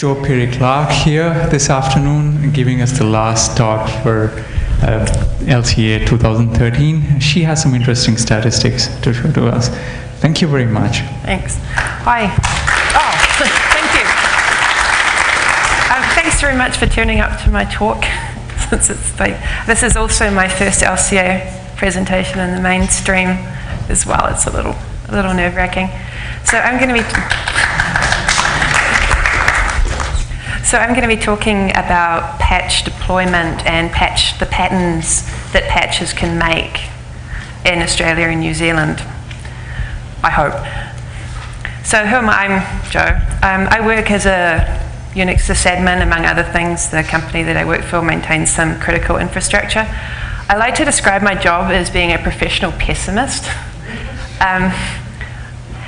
Joe Perry-Clark here this afternoon, giving us the last talk for LCA 2013. She has some interesting statistics to show to us. Thank you very much. Thanks. Hi. Oh, thank you. Thanks very much for turning up to my talk. This is also my first LCA presentation in the mainstream as well. It's a little nerve-wracking. So I'm going to be talking about patch deployment and the patterns that patches can make in Australia and New Zealand, I hope. So who am I? I'm Joe. I work as a Unix sysadmin, among other things. The company that I work for maintains some critical infrastructure. I like to describe my job as being a professional pessimist.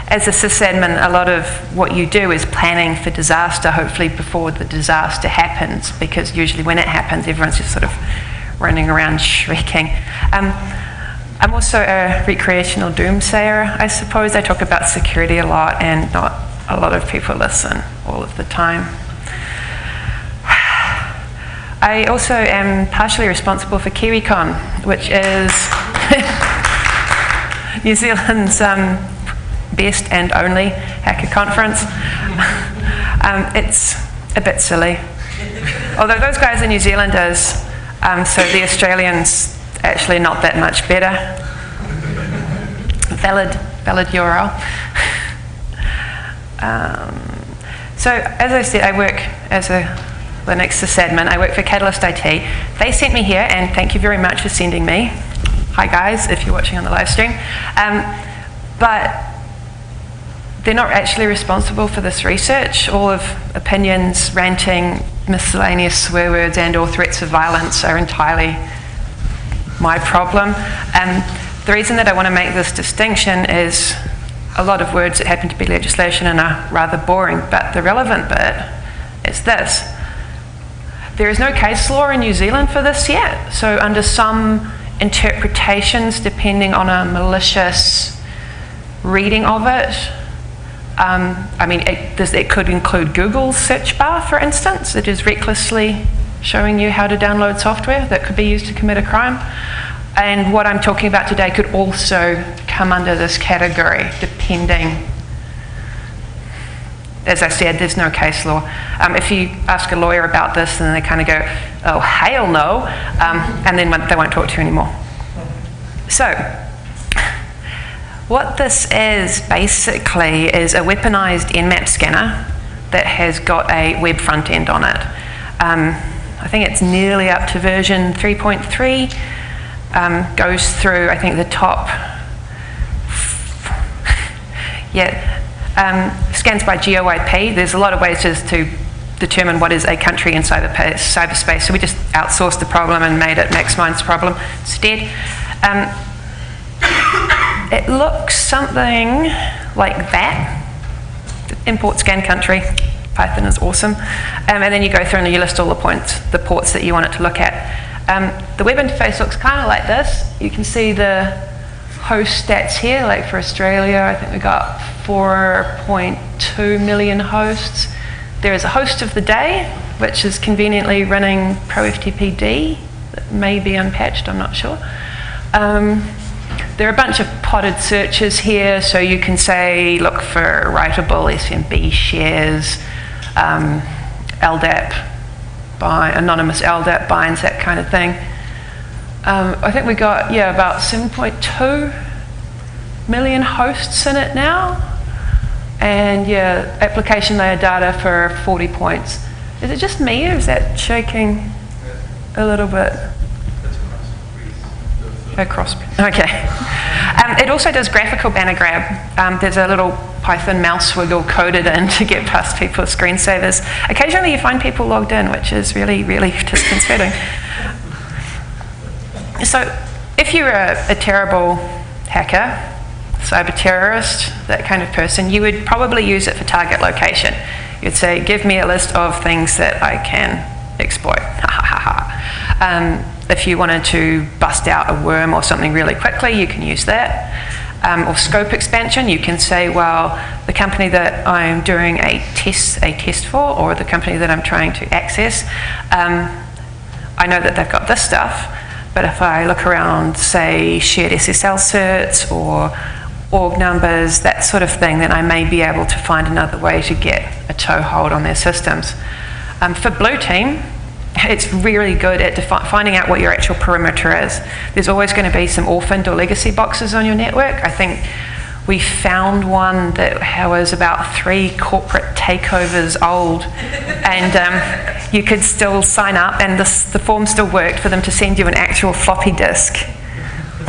As a sysadmin, a lot of what you do is planning for disaster, hopefully before the disaster happens, because usually when it happens, everyone's just sort of running around shrieking. I'm also a recreational doomsayer, I suppose. I talk about security a lot, and not a lot of people listen all of the time. I also am partially responsible for KiwiCon, which is New Zealand's best and only hacker conference. It's a bit silly. Although those guys are New Zealanders, so the Australians actually not that much better. Valid URL. So as I said, I work as a Linux sysadmin. I work for Catalyst IT. They sent me here, and thank you very much for sending me. Hi guys, if you're watching on the live stream. But they're not actually responsible for this research. All of opinions, ranting, miscellaneous swear words, and or threats of violence are entirely my problem. The reason that I want to make this distinction is a lot of words that happen to be legislation and are rather boring, but the relevant bit is this. There is no case law in New Zealand for this yet, so under some interpretations, depending on a malicious reading of it, it could include Google's search bar, for instance. It is recklessly showing you how to download software that could be used to commit a crime. And what I'm talking about today could also come under this category, depending. As I said, there's no case law. If you ask a lawyer about this, then they kind of go, oh, hell no, and then they won't talk to you anymore. So, what this is basically is a weaponized Nmap scanner that has got a web front end on it. I think it's nearly up to version 3.3. Goes through, I think, the top. Scans by GeoIP. There's a lot of ways just to determine what is a country in cyberspace. So we just outsourced the problem and made it MaxMind's problem instead. It looks something like that. Import scan country. Python is awesome. And then you go through and you list all the ports that you want it to look at. The web interface looks kind of like this. You can see the host stats here. Like for Australia, I think we got 4.2 million hosts. There is a host of the day, which is conveniently running ProFTPD. That may be unpatched, I'm not sure. There are a bunch of potted searches here, so you can say, look for writable SMB shares, LDAP, anonymous LDAP binds, that kind of thing. I think we got, about 7.2 million hosts in it now. And application layer data for 40 points. Is it just me, or is that shaking a little bit? Across. Okay. It also does graphical banner grab. There's a little Python mouse wiggle coded in to get past people's screensavers. Occasionally you find people logged in, which is really, really disconcerting. So if you're a terrible hacker, cyber terrorist, that kind of person, you would probably use it for target location. You'd say, give me a list of things that I can exploit. If you wanted to bust out a worm or something really quickly, you can use that. or scope expansion. You can say, well, the company that I'm doing a test for, or the company that I'm trying to access, I know that they've got this stuff, but if I look around, say, shared SSL certs or org numbers, that sort of thing, then I may be able to find another way to get a toehold on their systems. For Blue Team, it's really good at finding out what your actual perimeter is. There's always going to be some orphaned or legacy boxes on your network. I think we found one that was about 3 corporate takeovers old, and you could still sign up, and the form still worked for them to send you an actual floppy disk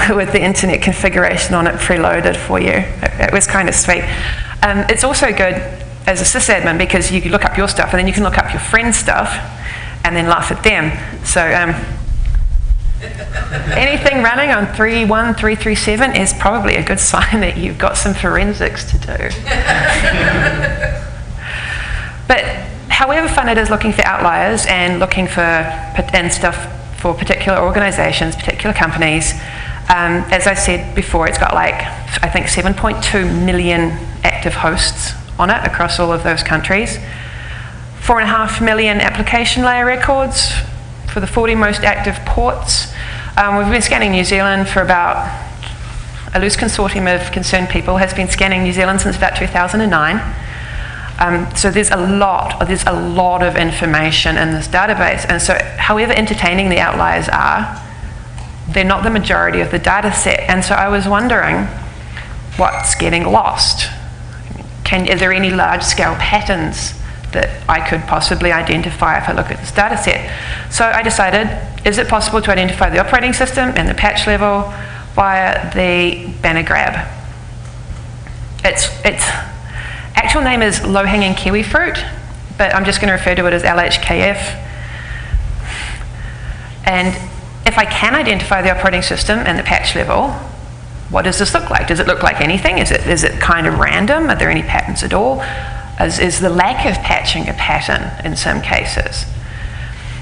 with the internet configuration on it preloaded for you. It was kind of sweet. It's also good as a sysadmin because you can look up your stuff and then you can look up your friend's stuff and then laugh at them. So anything running on 3.1.3.3.7 is probably a good sign that you've got some forensics to do. But however fun it is looking for outliers and looking for and stuff for particular organizations, particular companies, as I said before, it's got like, I think 7.2 million active hosts on it across all of those countries. 4.5 million application layer records for the 40 most active ports. We've been scanning New Zealand for about, a loose consortium of concerned people has been scanning New Zealand since about 2009. So there's a lot of information in this database. And so however entertaining the outliers are, they're not the majority of the data set. And so I was wondering what's getting lost. Are there any large-scale patterns that I could possibly identify if I look at this data set? So I decided, is it possible to identify the operating system and the patch level via the banner grab? Its actual name is low-hanging kiwi fruit, but I'm just going to refer to it as LHKF. And if I can identify the operating system and the patch level, what does this look like? Does it look like anything? Is it kind of random? Are there any patterns at all? Is the lack of patching a pattern in some cases?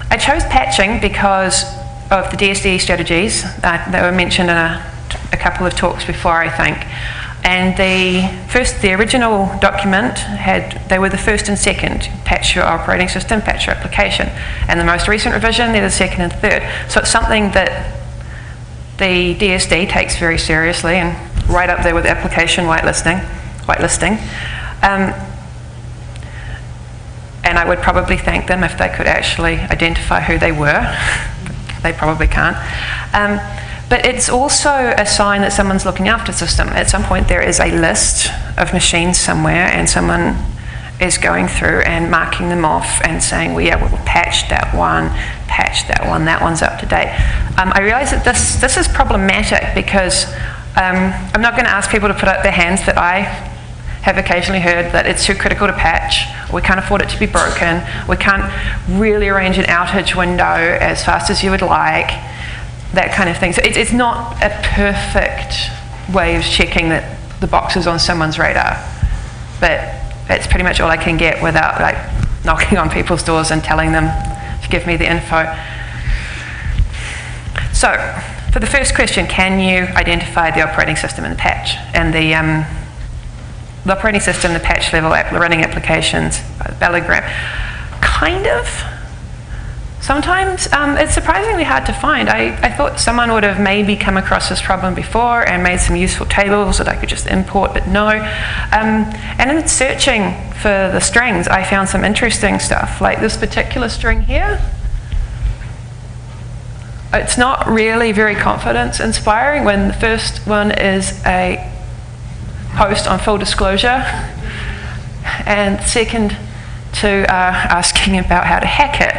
I chose patching because of the DSD strategies that were mentioned in a couple of talks before, I think. And the original document they were the first and second, patch your operating system, patch your application. And the most recent revision, they're the second and third. So it's something that the DSD takes very seriously and right up there with application whitelisting. And I would probably thank them if they could actually identify who they were. They probably can't. But it's also a sign that someone's looking after the system. At some point there is a list of machines somewhere and someone is going through and marking them off and saying, well, yeah, we'll patch that one, that one's up to date. I realise that this is problematic because I'm not going to ask people to put up their hands, but I have occasionally heard that it's too critical to patch, we can't afford it to be broken, we can't really arrange an outage window as fast as you would like, that kind of thing. So it's not a perfect way of checking that the box is on someone's radar, but it's pretty much all I can get without like knocking on people's doors and telling them to give me the info. So, for the first question, can you identify the operating system and the patch? And the operating system, the patch level, running applications, Bellogram. Kind of. Sometimes it's surprisingly hard to find. I thought someone would have maybe come across this problem before and made some useful tables that I could just import, but no. And in searching for the strings, I found some interesting stuff, like this particular string here. It's not really very confidence-inspiring when the first one is a post on full disclosure, and second to asking about how to hack it.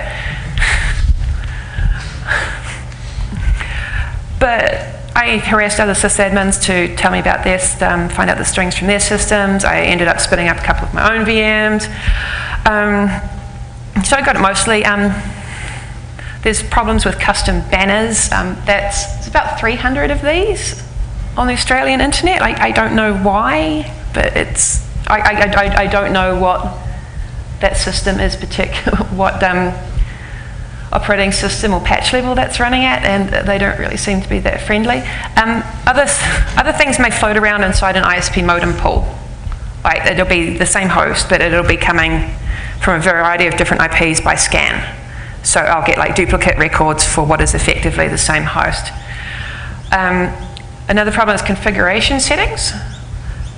But I harassed other sysadmins to tell me about this, find out the strings from their systems. I ended up spinning up a couple of my own VMs. So I got it mostly. There's problems with custom banners. It's about 300 of these on the Australian internet. I don't know why, but I don't know what that system is particular, operating system or patch level that's running at, and they don't really seem to be that friendly. Other things may float around inside an ISP modem pool. Like it'll be the same host, but it'll be coming from a variety of different IPs by scan. So I'll get like duplicate records for what is effectively the same host. Another problem is configuration settings.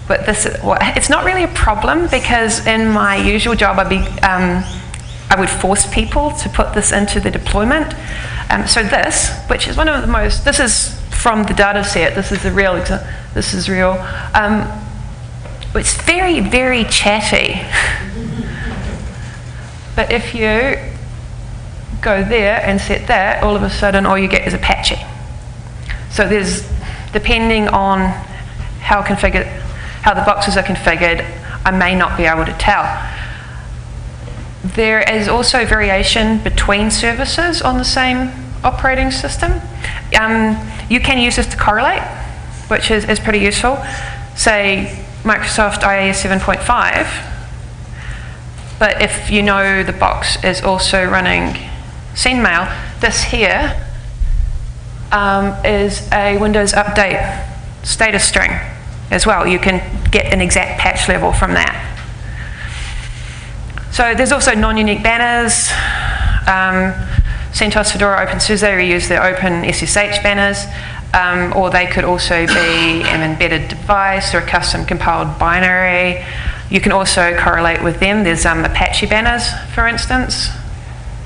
But it's not really a problem because in my usual job I would force people to put this into the deployment. So this, which is one of the most, this is from the data set, this is real. It's very, very chatty. But if you go there and set that, all of a sudden all you get is Apache. So there's, depending on how the boxes are configured, I may not be able to tell. There is also variation between services on the same operating system. You can use this to correlate, which is pretty useful. Say Microsoft IIS 7.5, but if you know the box is also running SendMail, this here is a Windows Update status string as well. You can get an exact patch level from that. So there's also non-unique banners. CentOS, Fedora, OpenSUSE, we use the Open SSH banners, or they could also be an embedded device or a custom compiled binary. You can also correlate with them. There's Apache banners, for instance.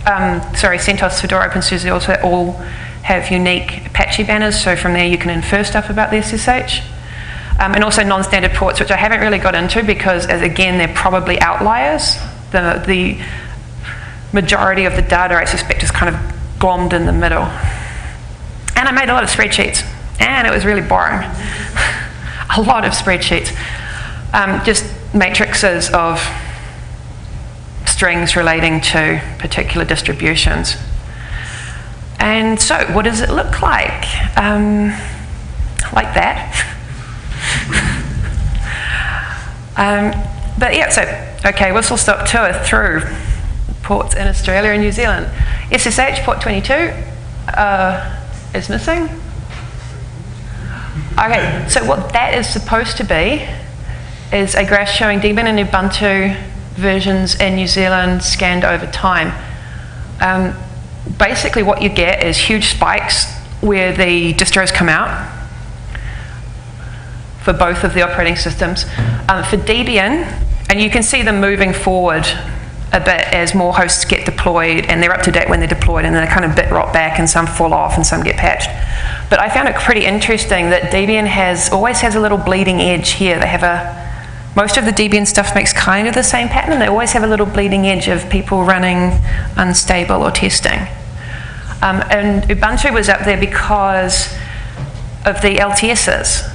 CentOS, Fedora, OpenSUSE also all have unique Apache banners, so from there you can infer stuff about the SSH. And also non-standard ports, which I haven't really got into because, as again, they're probably outliers. The majority of the data, I suspect, is kind of glommed in the middle. And I made a lot of spreadsheets, and it was really boring. A lot of spreadsheets. Just matrices of strings relating to particular distributions. And so, what does it look like? Like that. But yeah, so, okay, whistle-stop tour through ports in Australia and New Zealand. SSH port 22 is missing. Okay, so what that is supposed to be is a graph showing Debian and Ubuntu versions in New Zealand scanned over time. Basically what you get is huge spikes where the distros come out for both of the operating systems. For Debian, and you can see them moving forward a bit as more hosts get deployed, and they're up to date when they're deployed, and then they kind of bit rot back, and some fall off, and some get patched. But I found it pretty interesting that Debian always has a little bleeding edge here. They have most of the Debian stuff makes kind of the same pattern, and they always have a little bleeding edge of people running unstable or testing. And Ubuntu was up there because of the LTSs.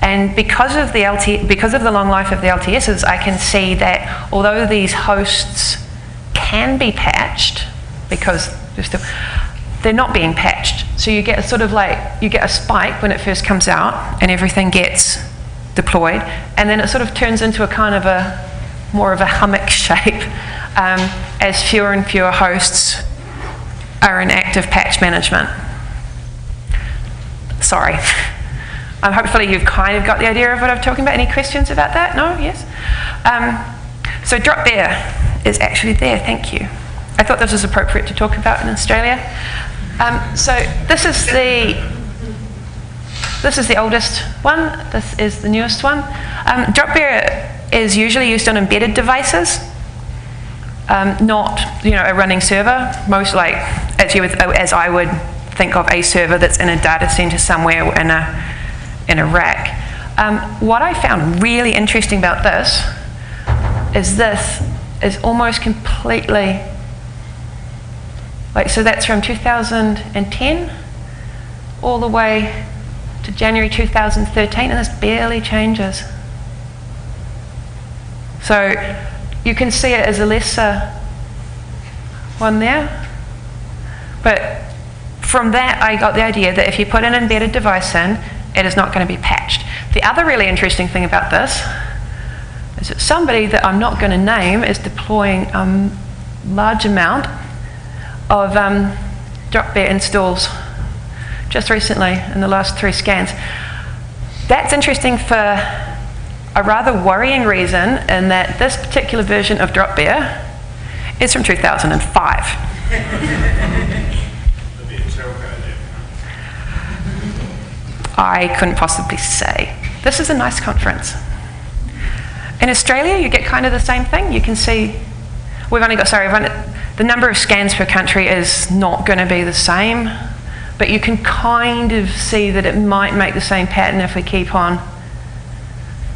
And because of the long life of the LTSs, I can see that although these hosts can be patched, because they're not being patched. So you get a sort of like, you get a spike when it first comes out and everything gets deployed, and then it sort of turns into a kind of more of a hummock shape as fewer and fewer hosts are in active patch management. Sorry. Hopefully you've kind of got the idea of what I'm talking about. Any questions about that? No? Yes? So drop bear is actually there, thank you. I thought this was appropriate to talk about in Australia. So this is the oldest one, this is the newest one. Drop bear is usually used on embedded devices, not a running server, most like, as I would think of a server that's in a data center somewhere in a rack. What I found really interesting about this is almost completely, so that's from 2010 all the way to January 2013, and this barely changes. So you can see it as a lesser one there, but from that I got the idea that if you put an embedded device in, it is not going to be patched. The other really interesting thing about this is that somebody that I'm not going to name is deploying a large amount of drop bear installs just recently in the last 3 scans. That's interesting for a rather worrying reason, in that this particular version of drop bear is from 2005. I couldn't possibly say. This is a nice conference. In Australia, you get kind of the same thing. You can see, the number of scans per country is not going to be the same, but you can kind of see that it might make the same pattern if we keep on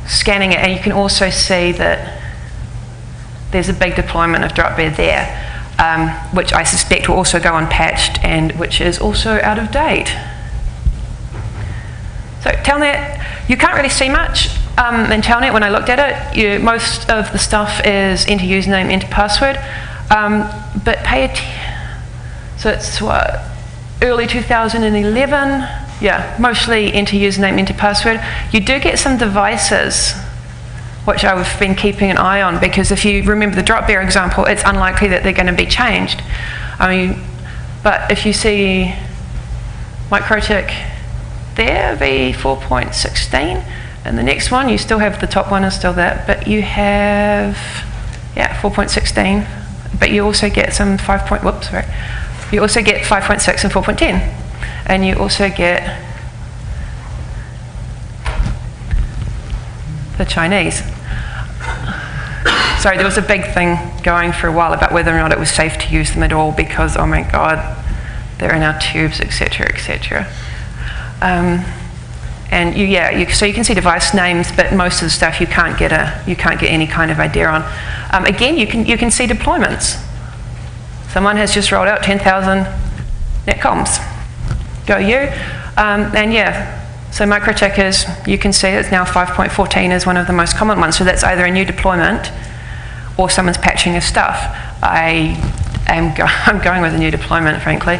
scanning it. And you can also see that there's a big deployment of drop bear there, which I suspect will also go unpatched and which is also out of date. So Telnet, you can't really see much in Telnet when I looked at it. Most of the stuff is enter username, enter password, but so it's what, early 2011? Yeah, mostly enter username, enter password. You do get some devices, which I've been keeping an eye on, because if you remember the drop bear example, it's unlikely that they're going to be changed. But if you see MikroTik there, v4.16, and the next one, you still have the top one is still that, but you have, 4.16, but you also get some you also get 5.6 and 4.10, and you also get the Chinese. Sorry, there was a big thing going for a while about whether or not it was safe to use them at all, because, oh my God, they're in our tubes, etc., etc. And so you can see device names, but most of the stuff you can't get any kind of idea on. Again, you can see deployments. Someone has just rolled out 10,000 netcoms. Go you. So MikroTik is, you can see it's now 5.14 is one of the most common ones. So that's either a new deployment or someone's patching his stuff. I'm going with a new deployment, frankly.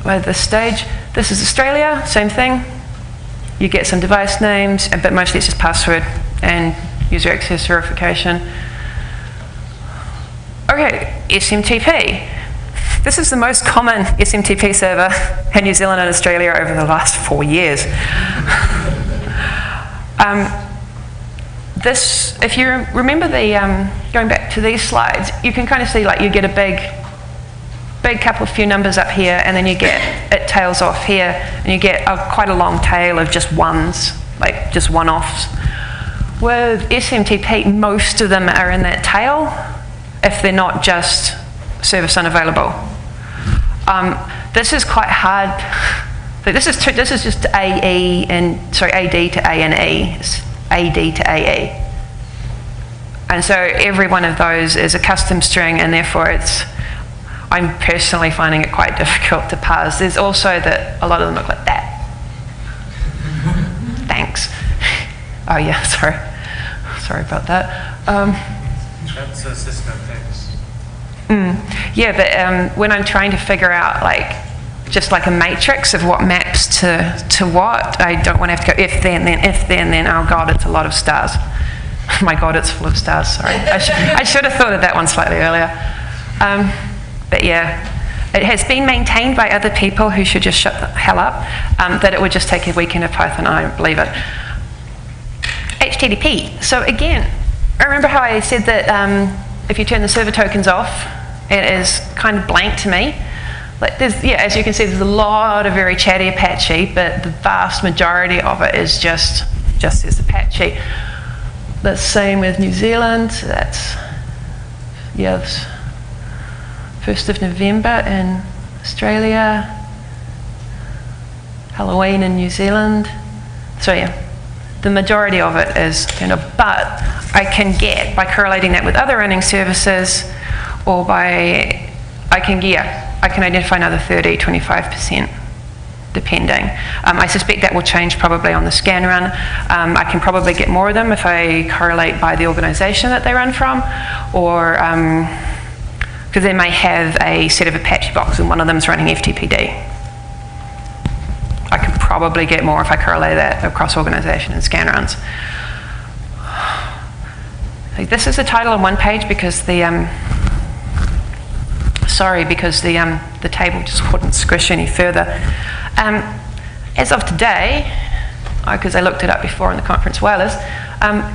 At this stage, this is Australia, same thing. You get some device names, but mostly it's just password and user access verification. Okay, SMTP. This is the most common SMTP server in New Zealand and Australia over the last 4 years. If you remember going back to these slides, you can kind of see like you get a big couple of few numbers up here, and then it tails off here, and you get quite a long tail of just ones, like just one-offs. With SMTP, most of them are in that tail, if they're not just service unavailable. This is quite hard. So this is just AD to ANE, it's AD to AE. And so every one of those is a custom string, and therefore I'm personally finding it quite difficult to parse. There's also that a lot of them look like that. Thanks. Oh yeah, sorry about that. That's a system thanks. Yeah, but when I'm trying to figure out just like a matrix of what maps to what, I don't want to have to go if then, oh God, it's a lot of stars. My God, it's full of stars, sorry. I should have thought of that one slightly earlier. But yeah, it has been maintained by other people who should just shut the hell up, that it would just take a weekend of Python. I don't believe it. HTTP. So again, remember how I said that if you turn the server tokens off, it is kind of blank to me. As you can see, there's a lot of very chatty Apache, but the vast majority of it is just as Apache. The same with New Zealand. So that's 1st of November in Australia, Halloween in New Zealand. So yeah, the majority of it is but I can get, by correlating that with other running services, or I can identify another 30, 25%, depending. I suspect that will change probably on the scan run. I can probably get more of them if I correlate by the organization that they run from, or because they may have a set of Apache boxes and one of them is running FTPD. I could probably get more if I correlate that across organization and scan runs. This is the title on one page because the sorry, because the table just wouldn't squish any further. As of today, because I looked it up before in the conference wireless,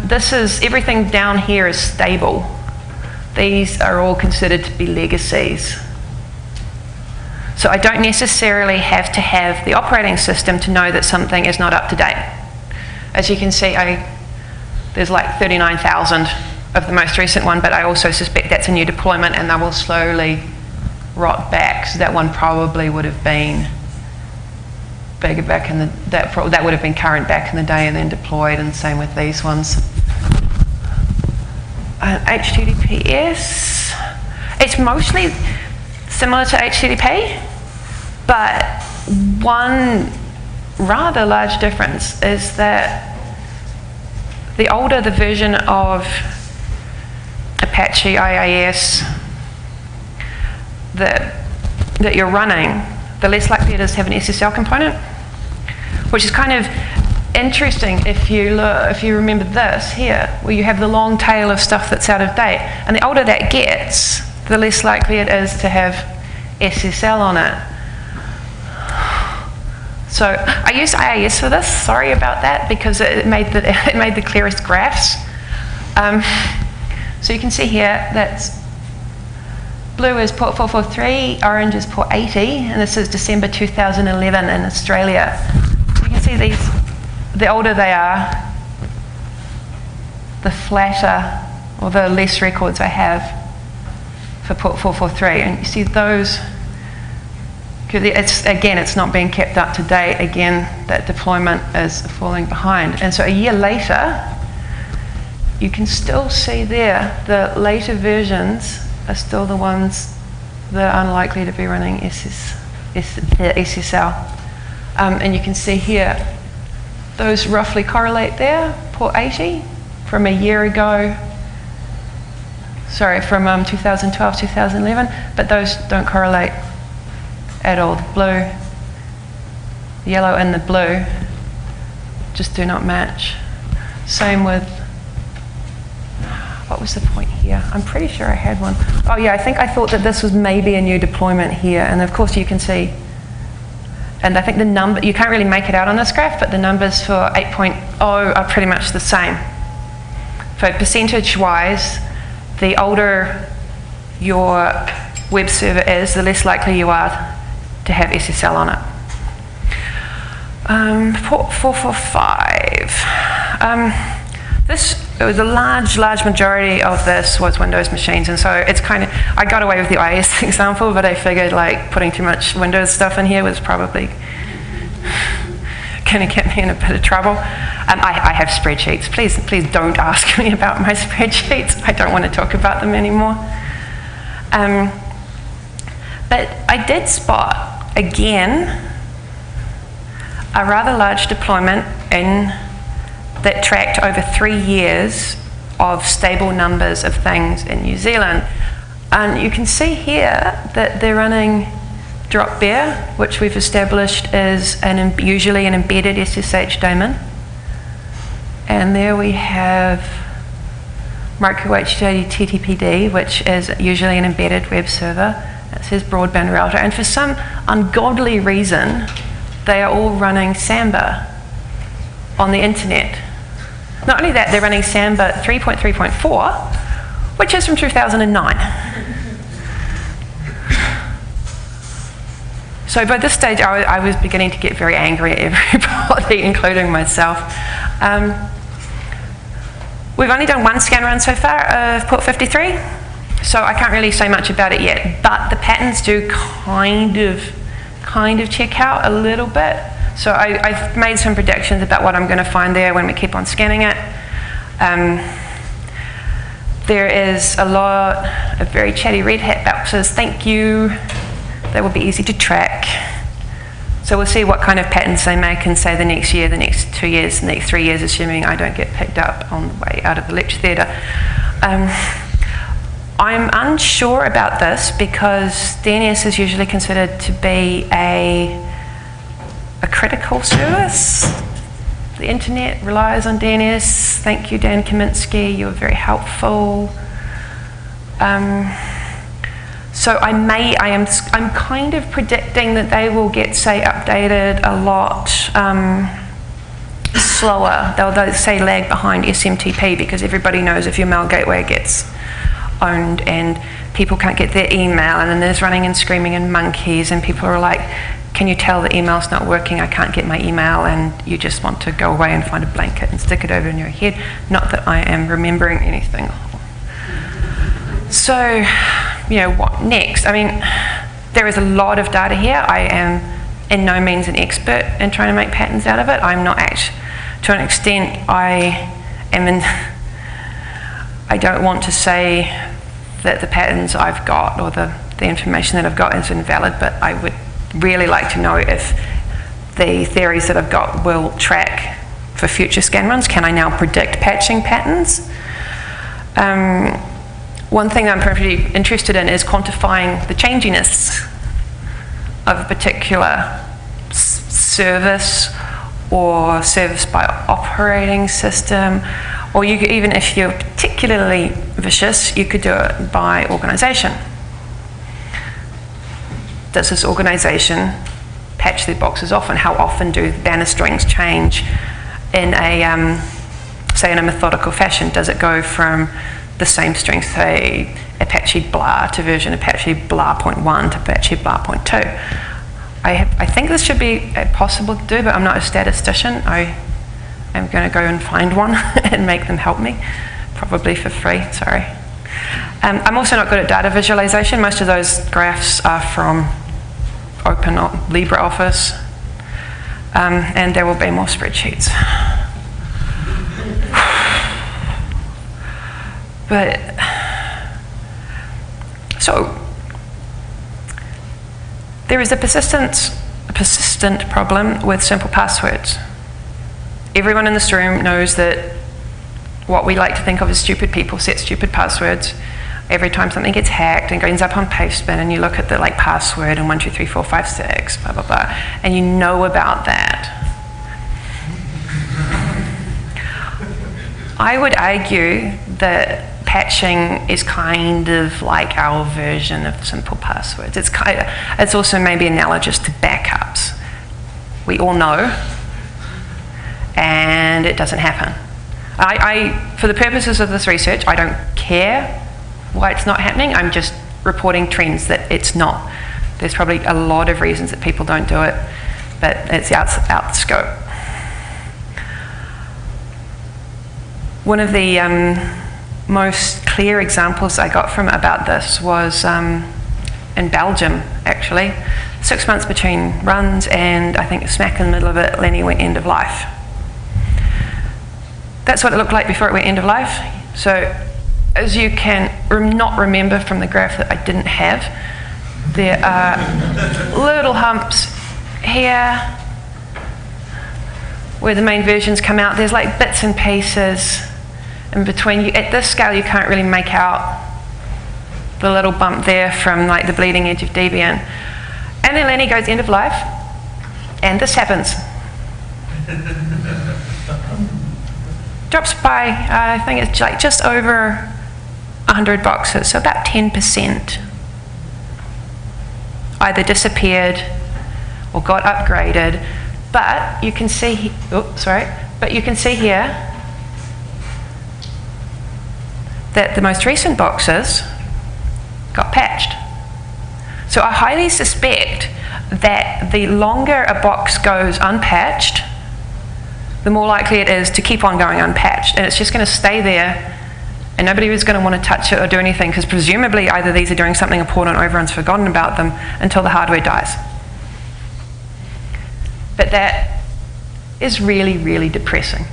this is, everything down here is stable. These are all considered to be legacies. So I don't necessarily have to have the operating system to know that something is not up to date. As you can see, there's like 39,000 of the most recent one, but I also suspect that's a new deployment and they will slowly rot back. So that one probably would have been bigger back in that would have been current back in the day and then deployed, and same with these ones. HTTPS, it's mostly similar to HTTP, but one rather large difference is that the older the version of Apache IIS that you're running, the less likely it is to have an SSL component, which is kind of interesting if you remember this here, where you have the long tail of stuff that's out of date. And the older that gets, the less likely it is to have SSL on it. So I used IIS for this, sorry about that, because it made the clearest graphs. So you can see here that's blue is port 443, orange is port 80, and this is December 2011 in Australia. So you can see these, the older they are, the flatter or the less records I have for port 443. And you see those, it's not being kept up to date. Again, that deployment is falling behind. And so a year later, you can still see there the later versions are still the ones that are unlikely to be running SSL. And you can see here, those roughly correlate there, port 80 from a year ago, sorry, from 2012, 2011, but those don't correlate at all. The blue, the yellow and the blue just do not match. Same with, what was the point here? I'm pretty sure I had one. Oh yeah, I thought that this was maybe a new deployment here, and of course you can see, and I think the number, you can't really make it out on this graph, but the numbers for 8.0 are pretty much the same. So percentage-wise, the older your web server is, the less likely you are to have SSL on it. Port 445. It was a large majority of this was Windows machines, and so it's kind of, I got away with the IIS example, but I figured like putting too much Windows stuff in here was probably going to get me in a bit of trouble. I have spreadsheets. Please don't ask me about my spreadsheets. I don't want to talk about them anymore. But I did spot, again, a rather large deployment that tracked over 3 years of stable numbers of things in New Zealand. And you can see here that they're running Dropbear, which we've established is usually an embedded SSH daemon. And there we have micro-HTTPD, which is usually an embedded web server. It says broadband router. And for some ungodly reason, they are all running Samba on the internet. Not only that, they're running Samba 3.3.4, which is from 2009. So by this stage, I was beginning to get very angry at everybody, including myself. We've only done one scan run so far of port 53, so I can't really say much about it yet, but the patterns do kind of check out a little bit. So I've made some predictions about what I'm going to find there when we keep on scanning it. There is a lot of very chatty Red Hat boxes. Thank you. They will be easy to track. So we'll see what kind of patterns they make in, say, the next year, the next 2 years, the next 3 years, assuming I don't get picked up on the way out of the lecture theatre. I'm unsure about this because DNS is usually considered to be a critical service. The internet relies on DNS. Thank you, Dan Kaminsky. You were very helpful. So I'm kind of predicting that they will get, say, updated a lot slower. They'll say lag behind SMTP, because everybody knows if your mail gateway gets owned and people can't get their email, and then there's running and screaming and monkeys, and people are like, can you tell the email's not working, I can't get my email, and you just want to go away and find a blanket and stick it over in your head. Not that I am remembering anything. So, what next? I mean, there is a lot of data here. I am in no means an expert in trying to make patterns out of it. I'm not to an extent, I don't want to say that the patterns I've got or the information that I've got is invalid, but I would really like to know if the theories that I've got will track for future scan runs. Can I now predict patching patterns? One thing I'm pretty interested in is quantifying the changiness of a particular service or service by operating system, or you could, even if you're particularly vicious, you could do it by organisation. Does this organisation patch their boxes often? How often do banner strings change in a, say, in a methodical fashion? Does it go from the same string, say, Apache blah to version Apache blah 0.1 to Apache blah 0.2? I think this should be possible to do, but I'm not a statistician. I am going to go and find one and make them help me, probably for free, sorry. I'm also not good at data visualization. Most of those graphs are from Open LibreOffice, and there will be more spreadsheets. But, so, there is a persistent problem with simple passwords. Everyone in this room knows that what we like to think of as stupid people set stupid passwords. Every time something gets hacked and ends up on Pastebin, and you look at the password and 123456, blah, blah, blah, and you know about that. I would argue that patching is kind of like our version of simple passwords. It's also maybe analogous to backups. We all know, and it doesn't happen. For the purposes of this research, I don't care why it's not happening. I'm just reporting trends that it's not. There's probably a lot of reasons that people don't do it, but it's out the scope. One of the most clear examples I got from about this was in Belgium, actually. 6 months between runs, and I think smack in the middle of it, Lenny went end of life. That's what it looked like before it went end of life. So, as you can not remember from the graph that I didn't have, there are little humps here where the main versions come out. There's like bits and pieces in between. At this scale, you can't really make out the little bump there from like the bleeding edge of Debian. And then Lenny goes end of life, and this happens. Drops by, I think it's like just over 100 boxes, so about 10% either disappeared or got upgraded. But you can see, here that the most recent boxes got patched. So I highly suspect that the longer a box goes unpatched, the more likely it is to keep on going unpatched, and it's just going to stay there, and nobody is going to want to touch it or do anything, because presumably either these are doing something important or everyone's forgotten about them until the hardware dies. But that is really, really depressing.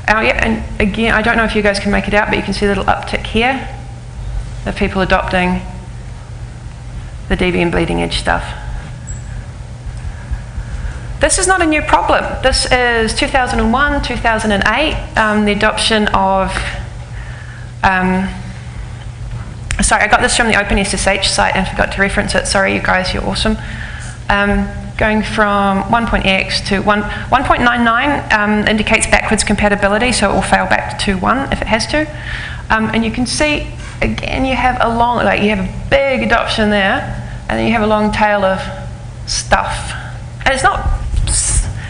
And again, I don't know if you guys can make it out, but you can see a little uptick here of people adopting the Debian bleeding edge stuff. This is not a new problem. This is 2001, 2008, the adoption of, sorry, I got this from the OpenSSH site and forgot to reference it. Sorry, you guys, you're awesome. Going from 1.x to 1.99 indicates backwards compatibility, so it will fail back to 1 if it has to. And you can see again, you have a big adoption there, and then you have a long tail of stuff. And it's not,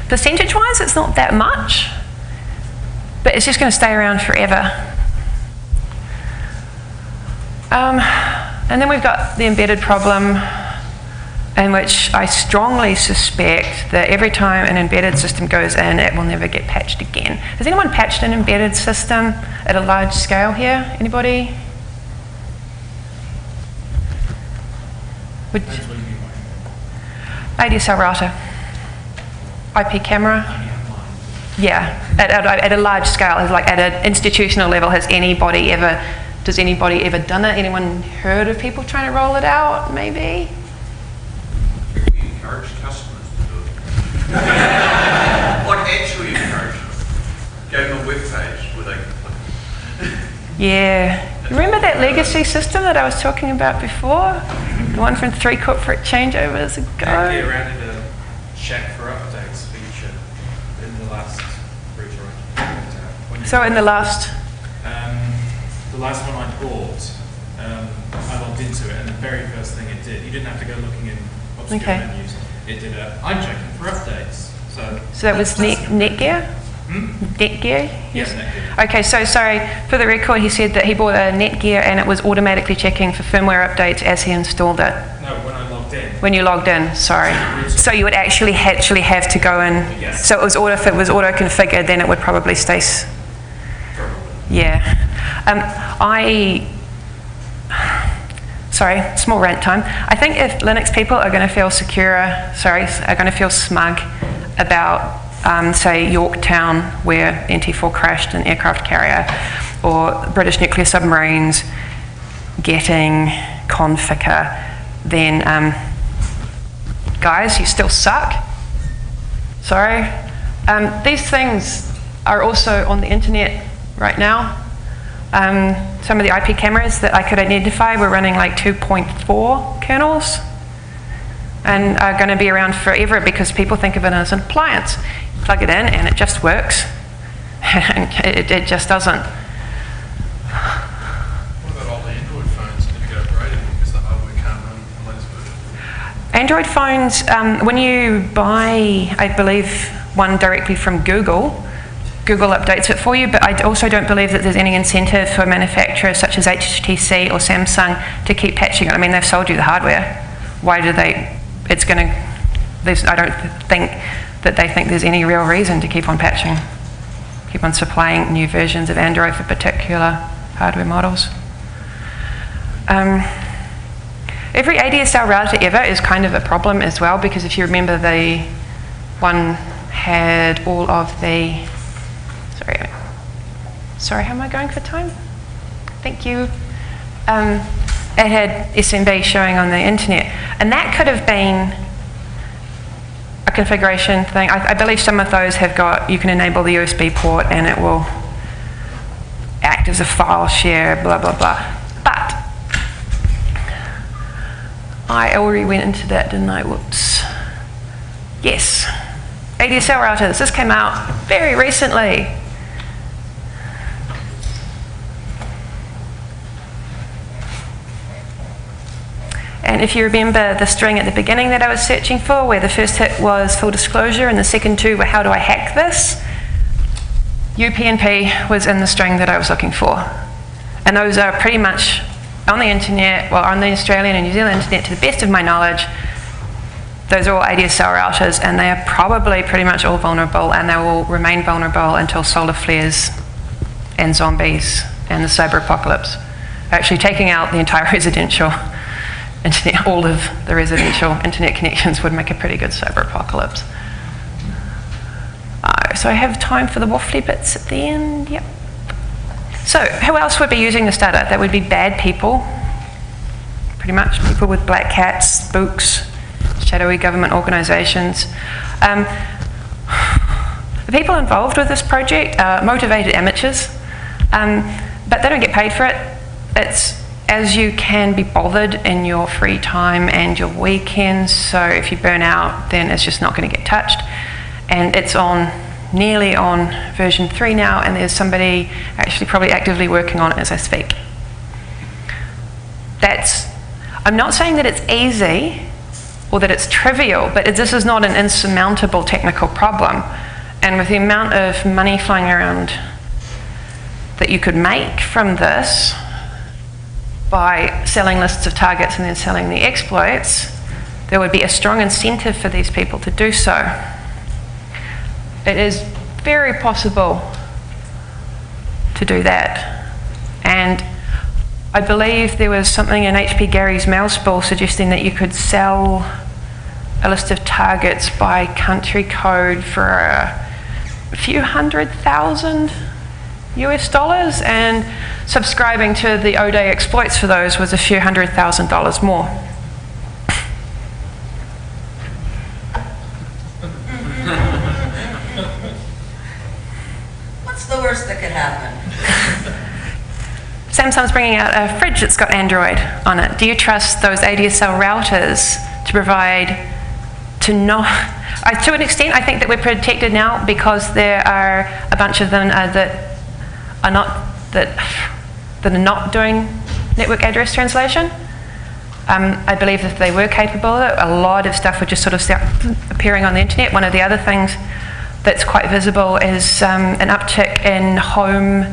percentage-wise, it's not that much, but it's just going to stay around forever. And then we've got the embedded problem, in which I strongly suspect that every time an embedded system goes in, it will never get patched again. Has anyone patched an embedded system at a large scale here? Anybody? ADSL router, IP camera. Yeah, at a large scale, like at an institutional level, does anybody ever done it? Anyone heard of people trying to roll it out? Maybe. We encourage customers to do it. Like actually encourage them. Gave them a web page where they can click. Yeah. Remember that legacy system that I was talking about before? The one from 3 corporate changeovers ago? They added a check for updates feature in the last router. So in the last? The last one I bought, I logged into it, and the very first thing it did, you didn't have to go looking in obscure menus. It did I'm checking for updates. So that was Netgear? Netgear? Yes, Netgear. Okay, so sorry, for the record, he said that he bought a Netgear and it was automatically checking for firmware updates as he installed it. No, when I logged in. When you logged in, sorry. So you would actually have to go in. Yes. So if it was auto-configured, then it would probably stay. Yeah. Sorry, small rant time. I think if Linux people are going to feel are going to feel smug about, say, Yorktown, where NT4 crashed an aircraft carrier, or British nuclear submarines getting Conficker, then, guys, you still suck. Sorry. These things are also on the internet right now. Some of the IP cameras that I could identify were running like 2.4 kernels and are going to be around forever because people think of it as an appliance. You plug it in and it just works. it just doesn't. What about all the Android phones that get upgraded because the hardware can't run the latest version? Android phones, when you buy, I believe, one directly from Google updates it for you, but I also don't believe that there's any incentive for manufacturers such as HTC or Samsung to keep patching it. I mean, they've sold you the hardware. Why do they? I don't think that they think there's any real reason to keep on patching, keep on supplying new versions of Android for particular hardware models. Every ADSL router ever is kind of a problem as well, because if you remember, the one had all of the. Sorry, how am I going for time? Thank you. It had SMB showing on the internet, and that could have been a configuration thing. I believe some of those have got, you can enable the USB port and it will act as a file share, blah, blah, blah. But I already went into that, didn't I? Whoops. Yes, ADSL routers. This came out very recently. And if you remember the string at the beginning that I was searching for, where the first hit was full disclosure and the second two were how do I hack this, UPnP was in the string that I was looking for. And those are pretty much on the internet, well, on the Australian and New Zealand internet, to the best of my knowledge. Those are all ADSL routers, and they are probably pretty much all vulnerable, and they will remain vulnerable until solar flares and zombies and the cyber apocalypse are actually taking out the entire residential internet. All of the residential internet connections would make a pretty good cyber apocalypse. So I have time for the waffly bits at the end. Yep. So who else would be using this data? That would be bad people, pretty much people with black hats, spooks, shadowy government organisations. The people involved with this project are motivated amateurs, but they don't get paid for it. It's as you can be bothered in your free time and your weekends, so if you burn out, then it's just not going to get touched. And it's nearly on version 3 now, and there's somebody actually probably actively working on it as I speak. I'm not saying that it's easy or that it's trivial, but this is not an insurmountable technical problem. And with the amount of money flying around that you could make from this by selling lists of targets and then selling the exploits, there would be a strong incentive for these people to do so. It is very possible to do that. And I believe there was something in H.P. Gary's mail spool suggesting that you could sell a list of targets by country code for a few $100,000 US, and subscribing to the O-Day exploits for those was a few $100,000 more. What's the worst that could happen? Samsung's bringing out a fridge that's got Android on it. Do you trust those ADSL routers to provide, to an extent, I think that we're protected now because there are a bunch of them that are not doing network address translation. I believe if they were capable of it, a lot of stuff would just sort of start appearing on the internet. One of the other things that's quite visible is an uptick in home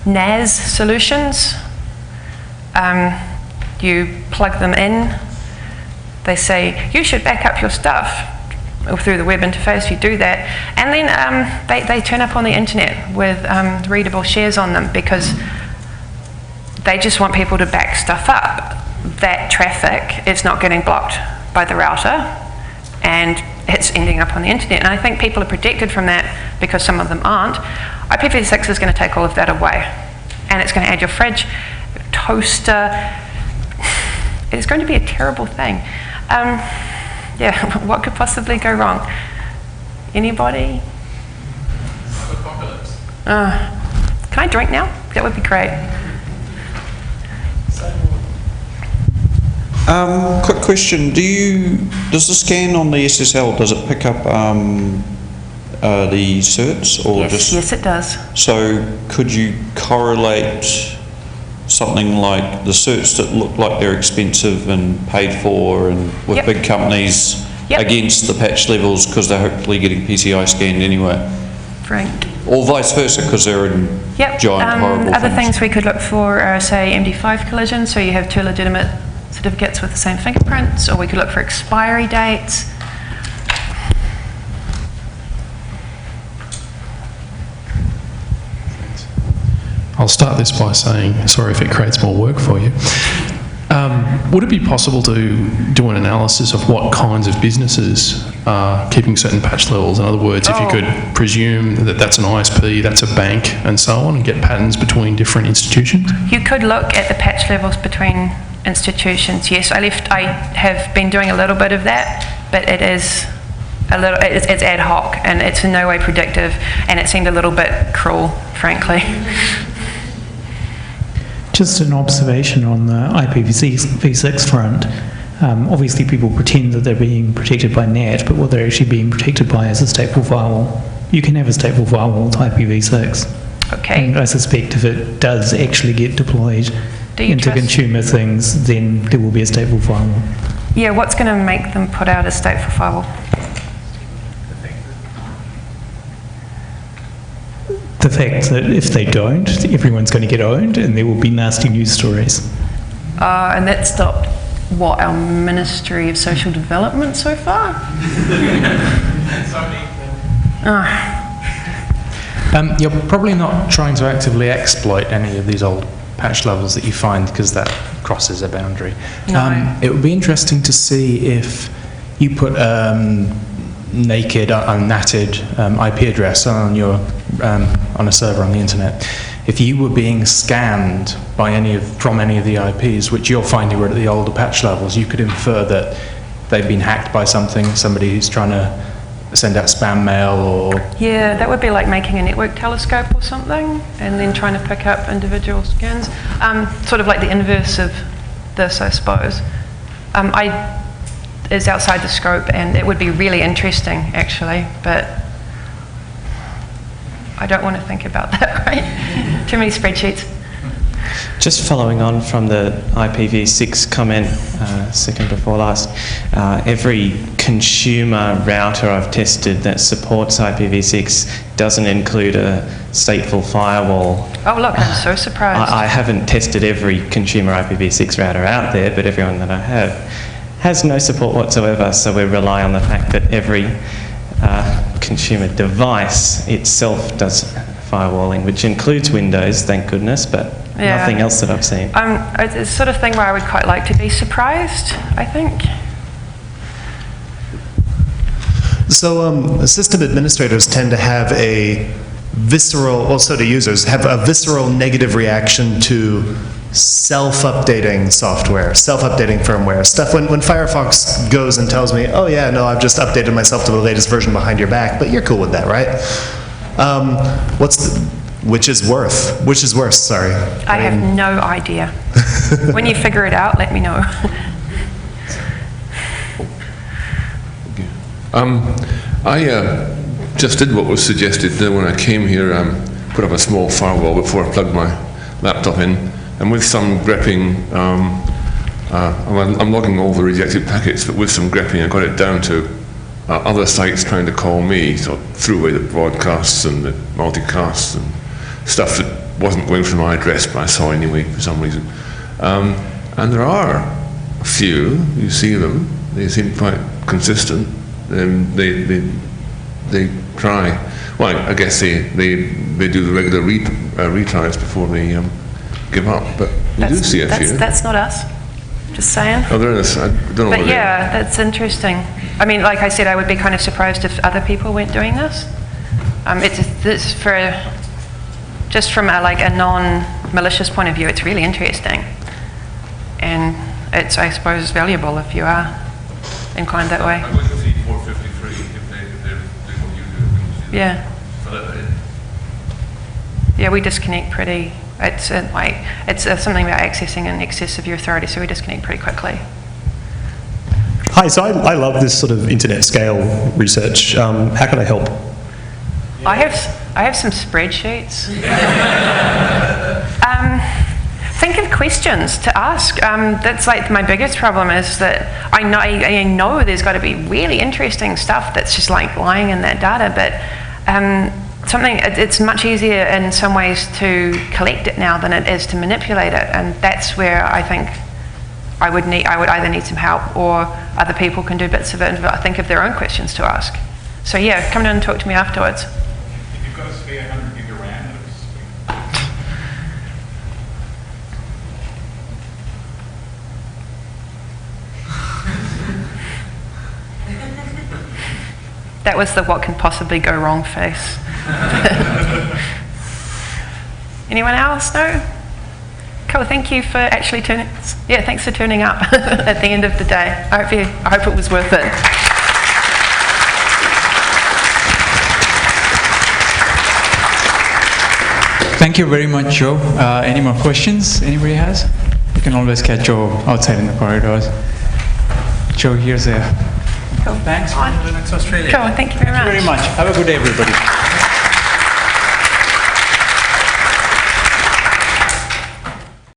NAS solutions. You plug them in, they say, you should back up your stuff through the web interface. You do that, and then they turn up on the internet with readable shares on them because they just want people to back stuff up. That traffic is not getting blocked by the router, and it's ending up on the internet. And I think people are protected from that because some of them aren't. IPv6 is going to take all of that away, and it's going to add your fridge, your toaster. It's going to be a terrible thing. Yeah, what could possibly go wrong? Anybody? Apocalypse. Can I drink now? That would be great. Quick question: does the scan on the SSL, does it pick up the certs or Yes, it does. So could you correlate something like the certs that look like they're expensive and paid for and with Yep. big companies Yep. against the patch levels because they're hopefully getting PCI scanned anyway, Frank. or vice versa because they're in Yep. giant horrible Other things. things we could look for are, say, MD5 collisions, so you have two legitimate certificates with the same fingerprints, or we could look for expiry dates. I'll start this by saying, sorry if it creates more work for you. Would it be possible to do an analysis of what kinds of businesses are keeping certain patch levels? In other words, if you could presume that that's an ISP, that's a bank, and so on, and get patterns between different institutions? You could look at the patch levels between institutions, yes. I have been doing a little bit of that, but it is it's ad hoc, and it's in no way predictive, and it seemed a little bit cruel, frankly. Just an observation on the IPv6 front. Obviously people pretend that they're being protected by NAT, but what they're actually being protected by is a stateful firewall. You can have a stateful firewall with IPv6. Okay. And I suspect if it does actually get deployed into consumer things, then there will be a stateful firewall. Yeah, what's going to make them put out a stateful firewall? The fact that if they don't, everyone's going to get owned and there will be nasty news stories. And that stopped, what, our Ministry of Social Development so far? You're probably not trying to actively exploit any of these old patch levels that you find because that crosses a boundary. No. It would be interesting to see if you put naked, unnatted IP address on your on a server on the internet. If you were being scanned by from any of the IPs, which you're finding were at the older patch levels, you could infer that they've been hacked by somebody who's trying to send out spam mail or... Yeah, that would be like making a network telescope or something, and then trying to pick up individual scans. Sort of like the inverse of this, I suppose. Is outside the scope, and it would be really interesting, actually, but I don't want to think about that, right? Too many spreadsheets. Just following on from the IPv6 comment, second before last, every consumer router I've tested that supports IPv6 doesn't include a stateful firewall. Oh, look, I'm so surprised. I haven't tested every consumer IPv6 router out there, but everyone that I have has no support whatsoever, so we rely on the fact that every consumer device itself does firewalling, which includes Windows, thank goodness, but nothing else that I've seen. It's the sort of thing where I would quite like to be surprised, I think. So system administrators tend to have a visceral, well, so do users, have a visceral negative reaction to self-updating software, self-updating firmware, stuff. When Firefox goes and tells me, oh yeah, no, I've just updated myself to the latest version behind your back, but you're cool with that, right? Which is worse, sorry. I have no idea. When you figure it out, let me know. I just did what was suggested when I came here, put up a small firewall before I plugged my laptop in, and with some grepping, I'm logging all the rejected packets, but with some grepping I got it down to other sites trying to call me, so I threw away the broadcasts and the multicasts and stuff that wasn't going from my address, but I saw anyway for some reason. And there are a few, you see them, they seem quite consistent. They try, well, I guess they do the regular retries before they give up, but we do see a few. That's not us, just saying. Oh, there is, I don't know. But yeah, that's interesting. I mean, like I said, I would be kind of surprised if other people weren't doing this. It's for, just from a non-malicious point of view, it's really interesting. And it's, I suppose, valuable if you are inclined that way. I'm going to see 453 if they're doing what you do. Yeah. Yeah, we disconnect pretty, it's something about accessing in excess of your authority, so we disconnect pretty quickly. Hi, so I love this sort of internet scale research. How can I help? I have some spreadsheets. Think of questions to ask. That's like my biggest problem is that I know there's got to be really interesting stuff that's just like lying in that data, but it's much easier in some ways to collect it now than it is to manipulate it, and that's where I think I would either need some help or other people can do bits of it and think of their own questions to ask. So yeah, come down and talk to me afterwards. If you've got a spare 100 gig of RAM, that looks sweet. That was the what can possibly go wrong face. Anyone else? No? Cool, thank you for actually thanks for turning up at the end of the day. I hope it was worth it. Thank you very much, Joe. Any more questions anybody has? You can always catch Joe outside in the corridors. Joe, here's a... Cool. Thanks for Linux Australia. Cool, thank you very much. Thank you very much. Have a good day, everybody.